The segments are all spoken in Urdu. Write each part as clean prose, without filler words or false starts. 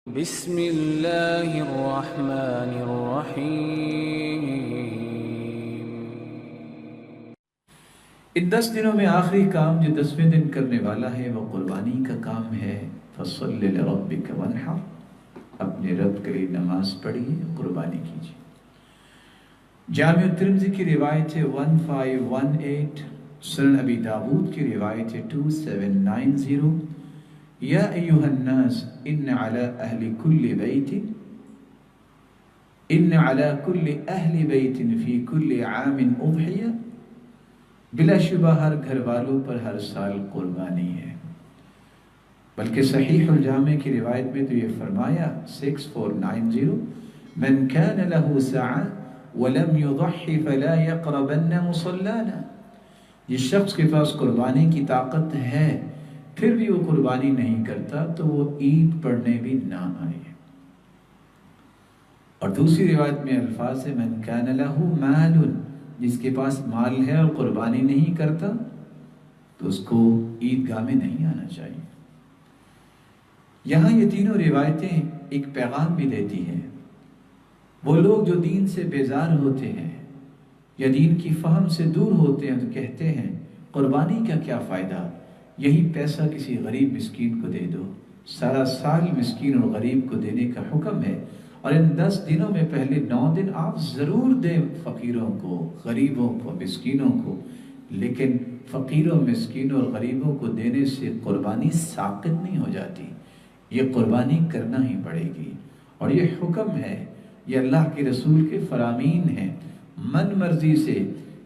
بسم اللہ الرحمن الرحیم۔ ان 10 دنوں میں آخری کام جو 10ویں دن کرنے والا ہے وہ قربانی کا کام ہے۔ فَصَلِّ لِرَبِّكَ وَانْحَرْ، اپنے رب کے لیے نماز پڑھیے، قربانی کیجیے۔ جامع ترمذی کی روایت ہے 1518، سنن ابی داود کی روایت ہے 2790۔ یا ایھا الناس ان علی اہل کل بیت فی کل عام اضحیہ، بلا شبہ ہر گھر والوں پر ہر سال قربانی ہے۔ بلکہ صحیح الجامع کی روایت میں تو یہ فرمایا 6490، من کان له سعی ولم یضحی فلا یقربن مصلانا، جس شخص کے پاس قربانی کی طاقت ہے پھر بھی وہ قربانی نہیں کرتا تو وہ عید پڑھنے بھی نہ آئے۔ اور دوسری روایت میں الفاظ ہے من کان له مال، جس کے پاس مال ہے اور قربانی نہیں کرتا تو اس کو عیدگاہ میں نہیں آنا چاہیے۔ یہاں یہ تینوں روایتیں ایک پیغام بھی دیتی ہیں۔ وہ لوگ جو دین سے بیزار ہوتے ہیں یا دین کی فہم سے دور ہوتے ہیں تو کہتے ہیں قربانی کا کیا فائدہ، یہی پیسہ کسی غریب مسکین کو دے دو۔ سارا سال مسکین اور غریب کو دینے کا حکم ہے، اور ان 10 دنوں میں پہلے 9 دن آپ ضرور دیں فقیروں کو، غریبوں کو، مسکینوں کو، لیکن فقیروں، مسکینوں اور غریبوں کو دینے سے قربانی ساقط نہیں ہو جاتی، یہ قربانی کرنا ہی پڑے گی۔ اور یہ حکم ہے، یہ اللہ کے رسول کے فرامین ہیں۔ من مرضی سے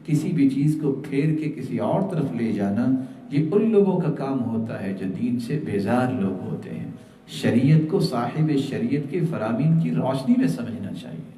کسی بھی چیز کو پھیر کے کسی اور طرف لے جانا یہ ان لوگوں کا کام ہوتا ہے جو دین سے بیزار لوگ ہوتے ہیں۔ شریعت کو صاحب شریعت کے فرامین کی روشنی میں سمجھنا چاہیے۔